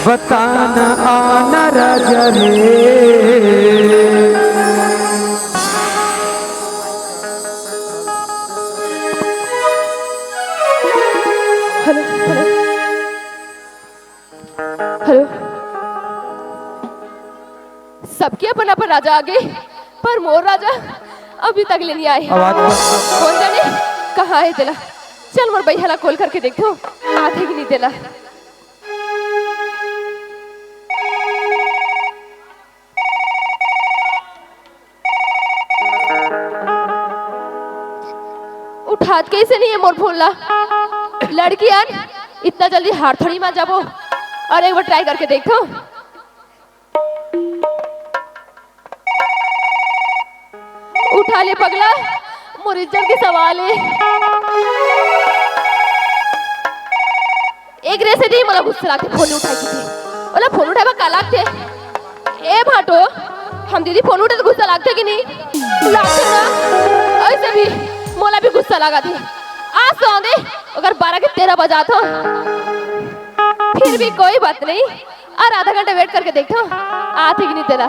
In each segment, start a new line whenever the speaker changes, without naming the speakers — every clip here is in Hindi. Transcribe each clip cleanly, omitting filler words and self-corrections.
बताना आना राजा रे।
हेलो हेलो हेलो, सबके अपन अपन राजा आ गए, पर मोर राजा अभी तक ले नहीं आए। कौन जाने कहाँ है तेला। चल मोर भैया कॉल करके देखो आते कि नहीं तेला। उठात कैसे नहीं है मोर फोन ला। लड़की यार इतना जल्दी हार थोड़ी मान जाबो। और एक बार ट्राई करके देखो। उठा ले पगला, मोर इज्जत के सवाल है। एक रे से दी मला गुस्सा लागते फोन उठाई की थी। ओला फोन उठाबा का लागते। ए भाटो हम दीदी फोन उठे तो गुस्सा लागते कि नहीं लागते ना। ऐसे भी मोला भी गुस्सा लगा थी। आज सो दे अगर 12 के 13 बजा तो फिर भी कोई बात नहीं। और आधा घंटा वेट करके देखो आते कि नहीं तेरा।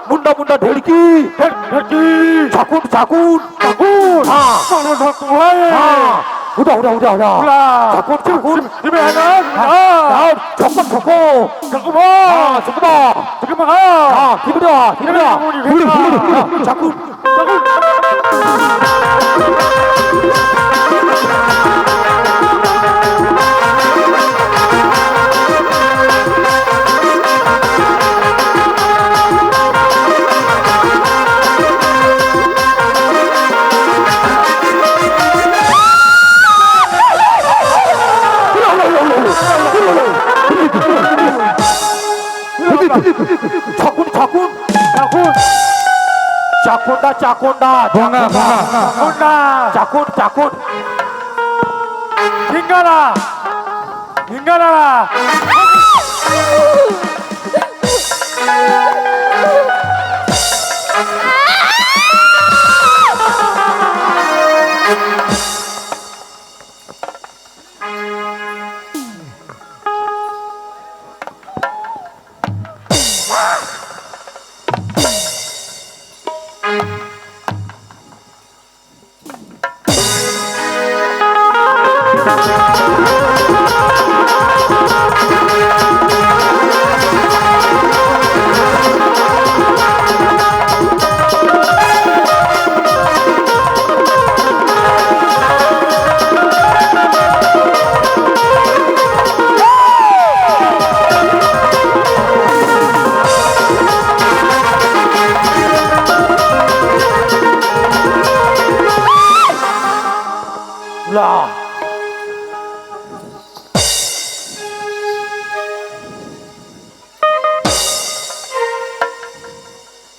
मुंडा ढेड़की झाकून झाकून झाकून हाँ 우다 우다 우다 우다
우라.
자꾸 자꾸
집에 하나.
아 잠깐 자꾸
잠깐만.
아 잠깐만
잠깐만.
아 기분이야 기분이야
우리
우리
회사.
우리 자꾸 자꾸 자꾸
자꾸.
자꾸다 자꾸다
봉아, 봉아.
혼나.
자꾸 자꾸
인간아. 인간아.
라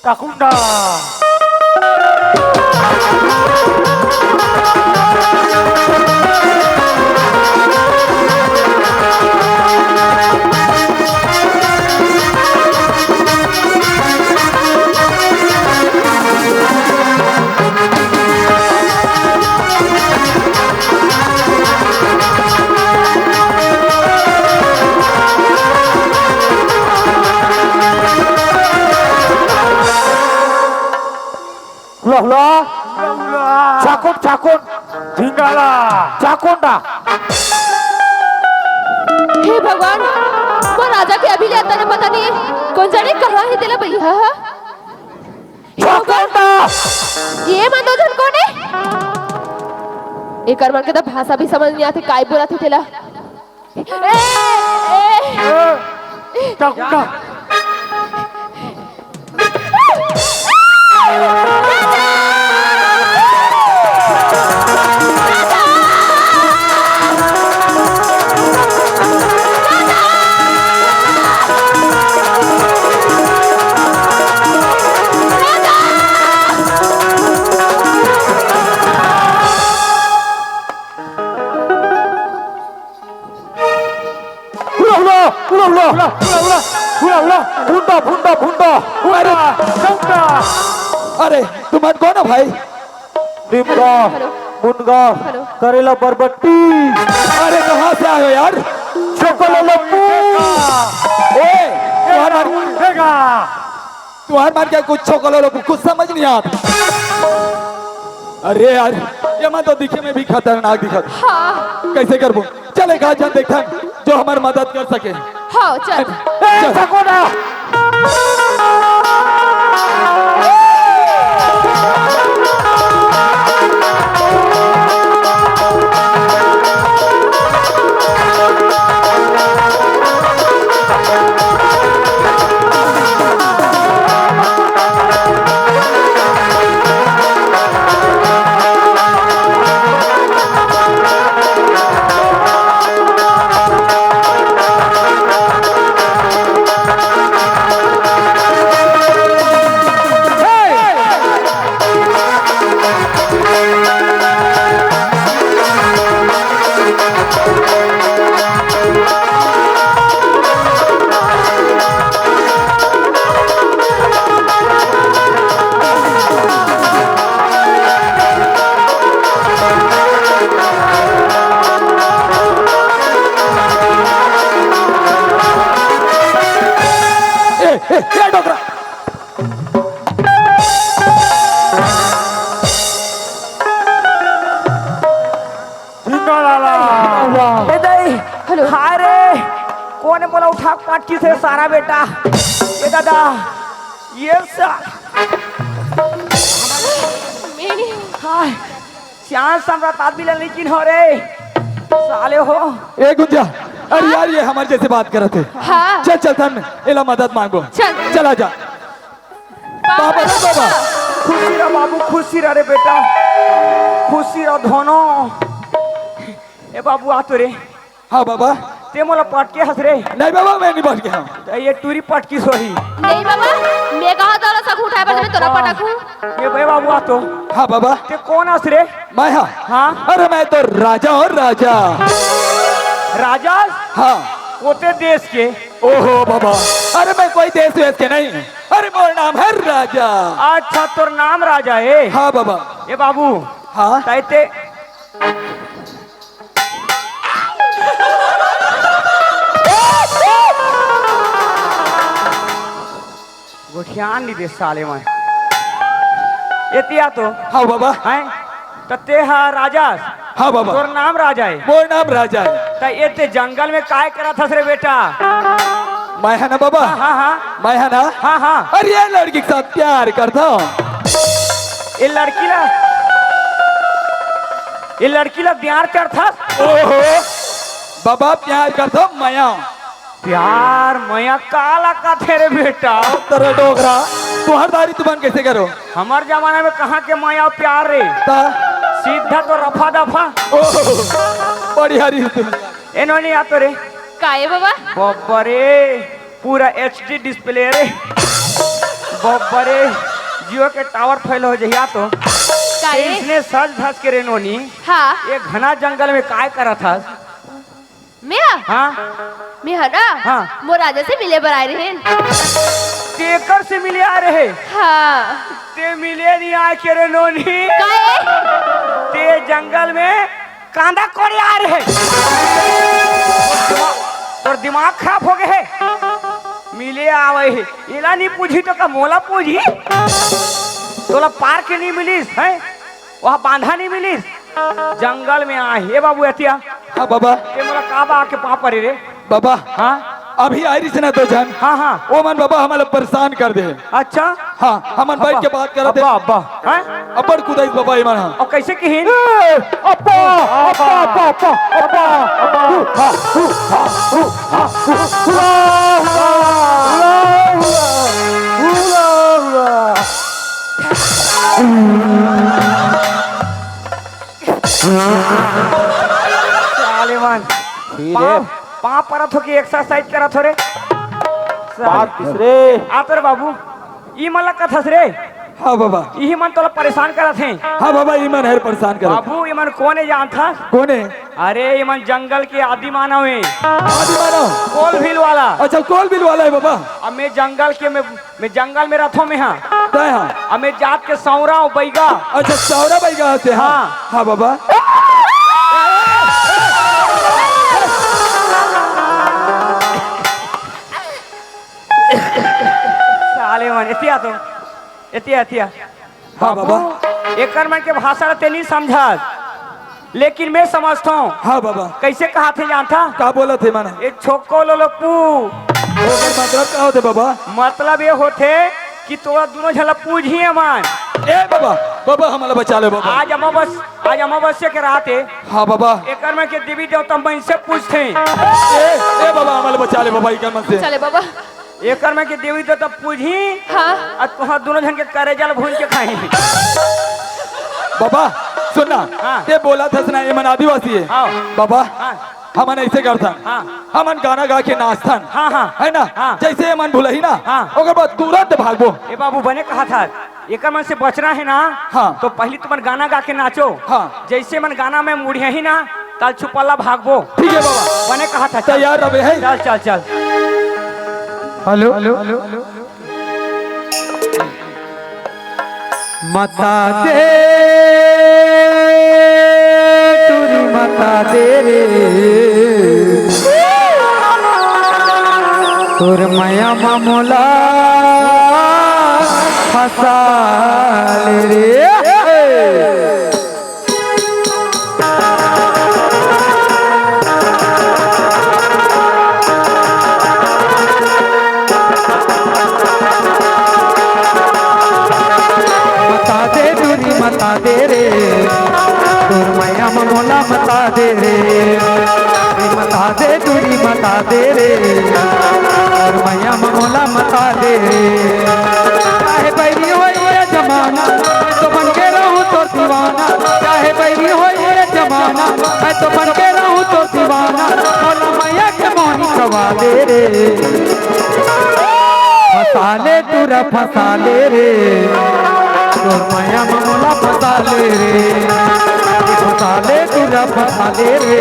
자꾸다.
라
울라.
자꾸 자꾸
인간아.
자꾸다
हे भगवान वो राजा के अभी जाता ने पता नहीं कौन जाने कहाँ है तेरा भैया
자꾸다
ये मनोधन कौन है एक बार के तो भाषा भी समझ नहीं आती काय बोला थे तेला
자꾸다.
울라 분다 분다 분다
울라. 자꾸다.
अरे तुम कौन है भाई?
निमगा
हेलो।
मुनगा
हेलो।
करेला बरबट्टी
अरे कहाँ से आए हो यार?
चोकला लप्पू
ओए तुम्हारा
देखा.
तुम्हार मार के कुछ छोकलो लोग कुछ समझ नहीं आता। अरे यार ये मैं तो दिखे में भी खतरनाक दिखा
हाँ
कैसे करबो? चले कहा जान देखता जो हमारी मदद कर सके।
हाँ चल
चल।
자꾸다
जिंगाला
ए दाई
हेलो।
हाय रे कौन है बोला उठा पाटकी से सारा बेटा ये दादा ये सा
मेरी
हाय श्याम सम्राट आदमी लेकिन हो रे साले हो ए गुंजा अरे यार ये हमारे जैसे बात कर रहे थे
हाँ
चल चल तन इला मदद मांगो
चल।
चला जा बाबा रे बाबा खुशी रह बाबू खुशी रह रे बेटा खुशी रह धोनो ए बाबू आ तो रे हाँ बाबा ते मोला पटके हंस रे नहीं बाबा मैं नहीं पट गया तो ये टूरी पटकी सोही
नहीं बाबा मैं कहा तोरा सख उठाए पर मैं तोरा पटाकू
ये भाई बाबू आ तो हाँ बाबा ते कौन हंस रे मैं हाँ अरे मैं तो राजा और राजा राजा हाँ कोते देश के ओहो बाबा अरे मैं कोई देश वेश के नहीं अरे मोर नाम है राजा अच्छा तोर नाम राजा है हाँ बाबा ये बाबू हाँ ताइते ध्यान नहीं दे साले में एतिया तो हाँ बाबा हैं तते हा राजा हाँ बाबा तोर नाम राजा है मोर नाम राजा है त एते जंगल में काय करा था रे बेटा मैं है ना बाबा हाँ हाँ मैं है ना हाँ हाँ अरे ये लड़की के साथ प्यार करता हूँ ये लड़की ला प्यार करता ओहो बाबा प्यार करता हूँ माया प्यार मया काला का थे रे बेटा तेरे डोगरा तुहार दारी तुमन कैसे करो हमार जमाना में कहाँ के माया प्यार रे सीधा तो रफा दफा बड़ी हरी इन्होंने आ तो रे
काहे बाबा
बब्बा रे पूरा HD डिस्प्ले रे बब्बा रे जियो के टावर फेल हो जहिया तो
काहे
इसने सज धस के रे नोनी
हाँ
ये घना जंगल में काय करा था
मैं
हाँ
मैं है ना
हाँ।
वो राजा से मिले बर आए रहे
केकर से मिले आ रहे
हाँ
ते मिले नहीं आए के रे नोनी
काहे
ते जंगल में कांदा कोड़े आ रहे और दिमाग खराब हो गए है मिले आवे है इला नहीं पूछी तो का मोला पूछी तोला पार के नहीं मिलीस है वहाँ बांधा नहीं मिलीस जंगल में आए हे बाबू एतिया हाँ बाबा ये मोला काबा आके पाँव पड़े रे बाबा हाँ अभी आई ना तो जान हाँ हाँ ओ मन बाबा हमारे परेशान कर दे अच्छा हाँ हम बैठ के बात कर अब्बा अब्बा हैं अब्बड़ कुदाई बाबा ईमान हाँ और कैसे कहिन अब्बा अब्बा अब्बा अब्बा पाँव परत हो की एक्सरसाइज करत हो रे आतर बाबू ई मला कथस रे हाँ बाबा यही मन तोला परेशान करत है हाँ बाबा ई मन है परेशान करत बाबू ई मन कौन है जानता कौन है अरे ई मन जंगल के आदि मानव है आदि मानव कोलभील वाला अच्छा कोलभील वाला है बाबा अब मैं जंगल के मैं जंगल में रथों में हाँ अब मैं जात के सौरा बैगा अच्छा सौरा बैगा से हाँ हाँ बाबा साले मन एतिया तो एतिया हाँ बाबा एक मन के भाषा ते नहीं समझा लेकिन मैं समझता हूँ हाँ बाबा कैसे कहा थे जानता क्या बोला थे माना एक छोको लो पू मतलब क्या होते बाबा मतलब ये होते कि तोरा दोनों झला पूछ ही मान ए बाबा बाबा हमारा बचा ले बाबा आज अमावस्या के रात है हाँ बाबा एक मन के देवी देवता मन से पूछते ए बाबा हमारा बचा ले बाबा एक मन से
चले बाबा
एक में के देवी तो तब पूछी
हाँ
और तुहां दोनों जन के करेजल भून के खाए बाबा सुनना हाँ। ते बोला था सुना ये मन आदिवासी है हाँ। बाबा हाँ। हमन ऐसे करता हाँ। हमन गाना गा के नाचता हाँ हाँ है ना हाँ। जैसे मन भूलही ना हाँ। ओकर बाद तुरंत भागबो ए बाबू बने कहा था एक मन से बचना है ना हाँ। तो पहले तुम गाना गा के नाचो हाँ। जैसे मन गाना में मुड़िया ही ना तल छुपला भागबो ठीक है बाबा बने कहा था तैयार रहे है चल चल चल हेलो
माता दे तुरी माता दे रे तुर माया मामूला फसा रे मता दे दूरी मता दे रे और मैया मोला मता दे रे चाहे बैरी हो ये जमाना मैं तो बन के रहूं तो दीवाना चाहे बैरी हो ये जमाना मैं तो बन के रहूं तो दीवाना मोला मैया के मोहनी कवा दे रे फसा ले तुरा फसा ले रे तोर मैया मोला फसा ले रे फसा ले तुरा फसा ले रे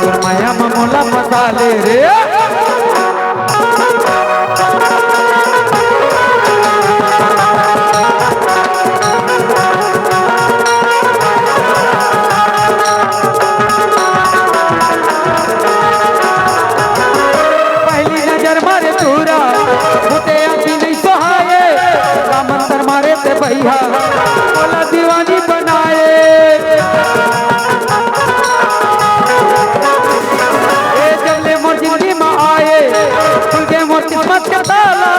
तोर मैया मोला फसा ले रे पहली नजर मारे तुरा मुझे अभी नहीं सोहाए मंतर मारे ते भैया बोला दीवानी बनाए ए जब ले मोर जिंदगी में आए खुल के मोर किस्मत का ताला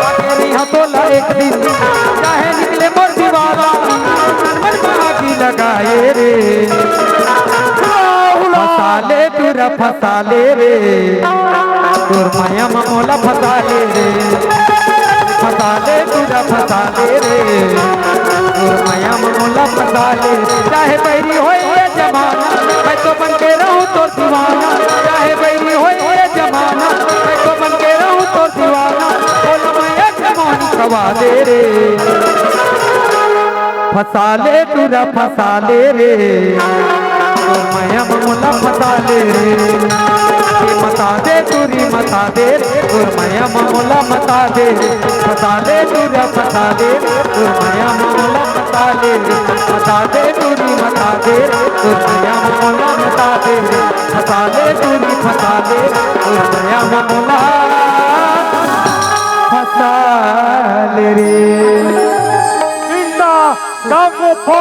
आगे नहीं हतोला एक दिन चाहे निकले मोर दीवाना मन में आगी लगाए रे फसा ले तुरा फसा ले रे तोर माया मोला फसा ले रे फसा ले तुरा फसा ले रे तोर माया मोला फसा ले चाहे बैरी हो ये जमाना मैं तो बन के रहूं तो दीवाना चाहे बैरी हो ये जमाना मैं तो बन के रहूं तो दीवाना बोल माया के मोहनी कवा दे रे फसा ले तुरा फसा ले रे तोर माया मोला फसा ले रे मता दे तुरी मता दे तोर माया मोला मता दे फसा ले तुरा फसा दे तोर माया मोला मता दे मता दे तुरी मता दे तोर माया मोला मता दे फसा ले तुरी फसा दे तोर माया मोला फसा ले रे
Inda, Dango, Po,